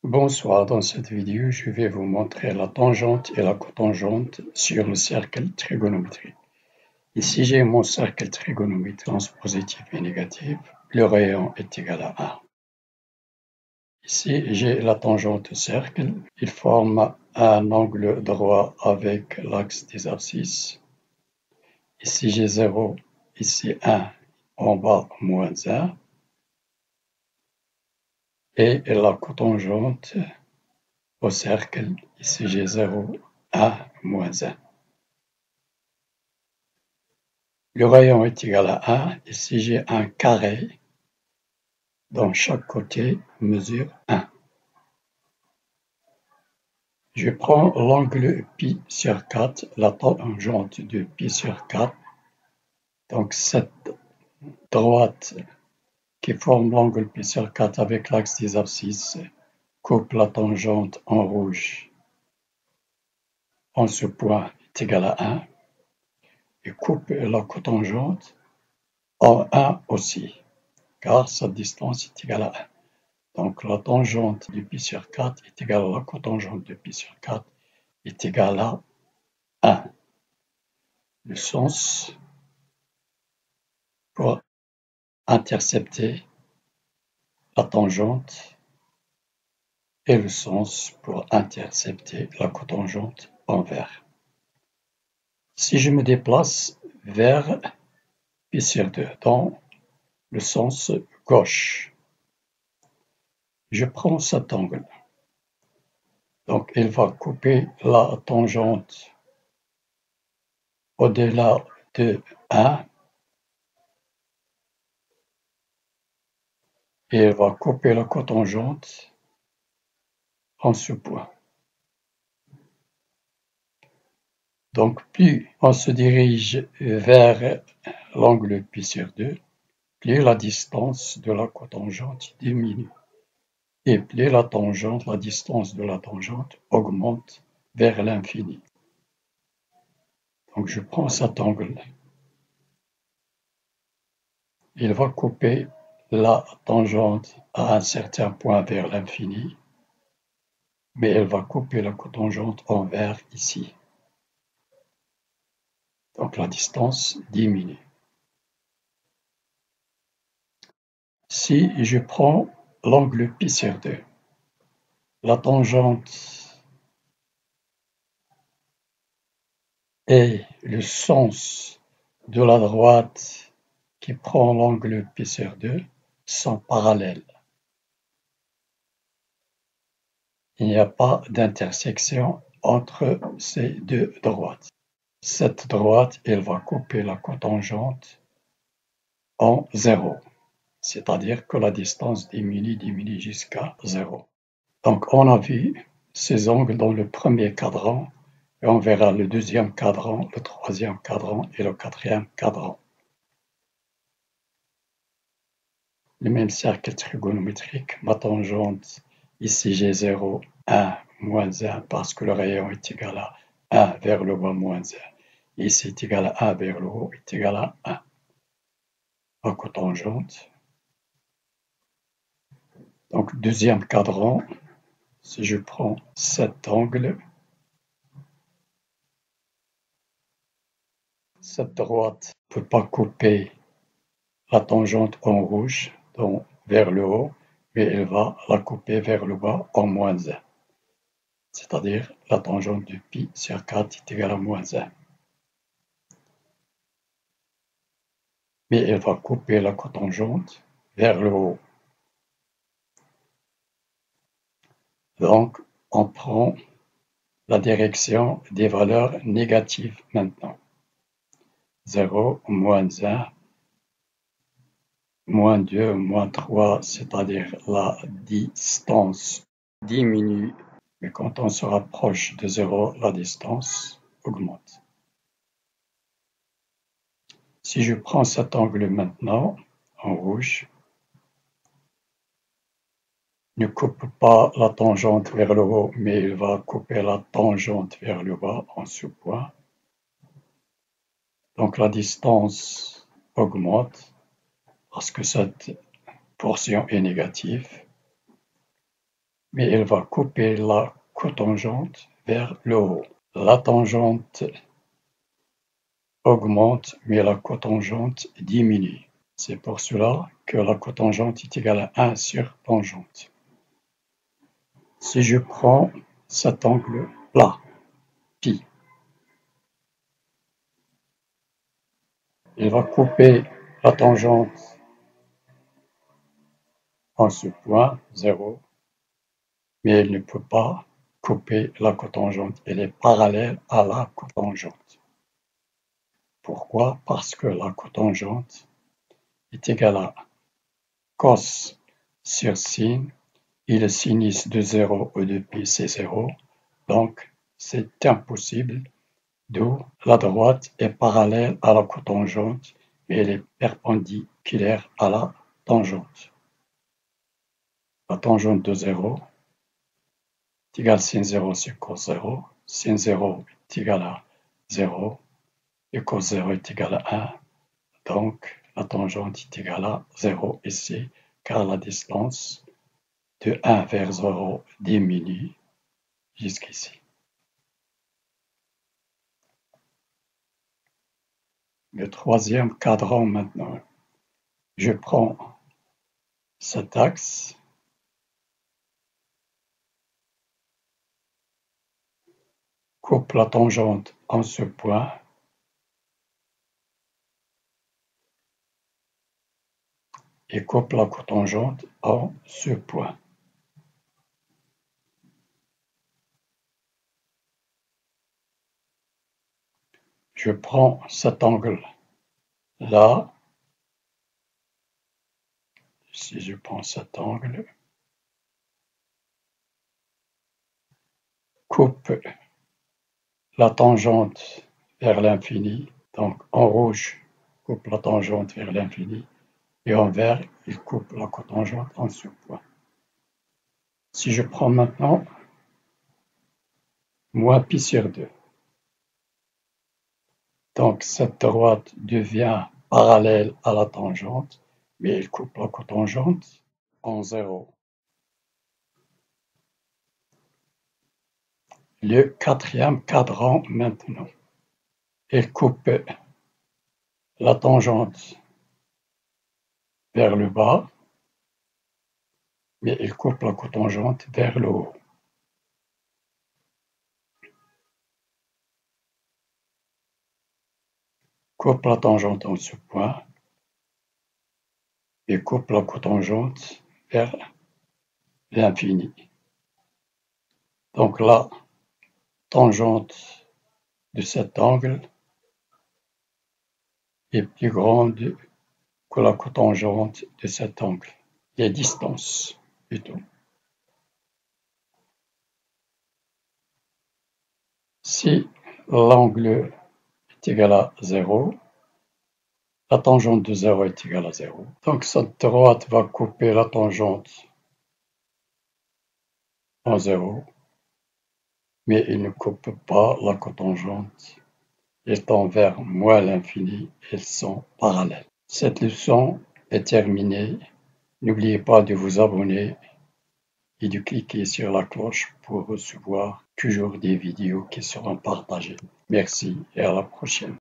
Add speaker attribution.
Speaker 1: Bonsoir, dans cette vidéo, je vais vous montrer la tangente et la cotangente sur le cercle trigonométrique. Ici, j'ai mon cercle trigonométrique, sens positif et négatif. Le rayon est égal à 1. Ici, j'ai la tangente cercle. Il forme un angle droit avec l'axe des abscisses. Ici, j'ai 0, ici 1, en bas, moins 1. Et la cotangente au cercle, ici j'ai 0, 1, moins 1. Le rayon est égal à 1, ici j'ai un carré, dont chaque côté mesure 1. Je prends l'angle π sur 4, la tangente de π sur 4, donc cette droite qui forme l'angle π sur 4 avec l'axe des abscisses coupe la tangente en rouge en ce point est égal à 1 et coupe la cotangente en 1 aussi, car sa distance est égale à 1. Donc la tangente de π sur 4 est égale à la cotangente de π sur 4 est égale à 1. Le sens pour intercepter la tangente et le sens pour intercepter la cotangente envers. Si je me déplace vers π sur 2 dans le sens gauche, je prends cet angle. Donc il va couper la tangente au-delà de 1 et il va couper la cotangente en ce point. Donc plus on se dirige vers l'angle π sur 2, plus la distance de la cotangente diminue. Et plus la distance de la tangente augmente vers l'infini. Donc je prends cet angle. Il va couper la tangente à un certain point vers l'infini, mais elle va couper la cotangente envers ici. Donc la distance diminue. Si je prends l'angle π sur 2, la tangente et le sens de la droite qui prend l'angle π sur 2 sont parallèles. Il n'y a pas d'intersection entre ces deux droites. Cette droite, elle va couper la cotangente en 0, c'est-à-dire que la distance diminue jusqu'à 0. Donc on a vu ces angles dans le premier cadran et on verra le deuxième cadran, le troisième cadran et le quatrième cadran. Le même cercle trigonométrique, ma tangente, ici j'ai 0, 1, moins 1 parce que le rayon est égal à 1 vers le bas moins 1. Ici est égal à 1 vers le haut est égal à 1. La cotangente. Donc deuxième cadran, si je prends cet angle, cette droite ne peut pas couper la tangente en rouge, donc vers le haut, mais elle va la couper vers le bas en moins 1. C'est-à-dire la tangente de π sur 4 est égale à moins 1. Mais elle va couper la cotangente vers le haut. Donc, on prend la direction des valeurs négatives maintenant. 0, moins 1, moins 2, moins 3, c'est-à-dire la distance diminue. Mais quand on se rapproche de 0, la distance augmente. Si je prends cet angle maintenant, en rouge, ne coupe pas la tangente vers le haut, mais il va couper la tangente vers le bas en ce point. Donc la distance augmente parce que cette portion est négative. mais elle va couper la cotangente vers le haut. La tangente augmente, mais la cotangente diminue. C'est pour cela que la cotangente est égale à 1 sur tangente. Si je prends cet angle-là, pi, il va couper la tangente en ce point, 0, mais il ne peut pas couper la cotangente. Elle est parallèle à la cotangente. Pourquoi? Parce que la cotangente est égale à cos sur sin, et le sinus de 0 ou de pi c'est 0, donc c'est impossible, d'où la droite est parallèle à la cotangente, mais elle est perpendiculaire à la tangente. La tangente de 0 est égale à sin 0 sur cos 0, sin 0 est égal à 0, et cos 0 est égal à 1, donc la tangente est égale à 0 ici, car la distance de 1 vers 0 diminue jusqu'ici. Le troisième cadran maintenant. Je prends cet axe, coupe la tangente en ce point, et coupe la cotangente en ce point. Je prends cet angle-là, si je prends cet angle, coupe la tangente vers l'infini, donc en rouge, coupe la tangente vers l'infini, et en vert, il coupe la cotangente en ce point. Si je prends maintenant moins pi sur 2, donc cette droite devient parallèle à la tangente, mais elle coupe la cotangente en 0. Le quatrième cadran maintenant. Elle coupe la tangente vers le bas, mais elle coupe la cotangente vers le haut. Coupe la tangente en ce point et coupe la cotangente vers l'infini. Donc la tangente de cet angle est plus grande que la cotangente de cet angle. Les distances, plutôt. Si l'angle est égal à 0, la tangente de 0 est égale à 0. Donc cette droite va couper la tangente en 0, mais il ne coupe pas la cotangente. Étant vers moins l'infini, elles sont parallèles. Cette leçon est terminée. N'oubliez pas de vous abonner et de cliquer sur la cloche pour recevoir toujours des vidéos qui seront partagées. Merci et à la prochaine.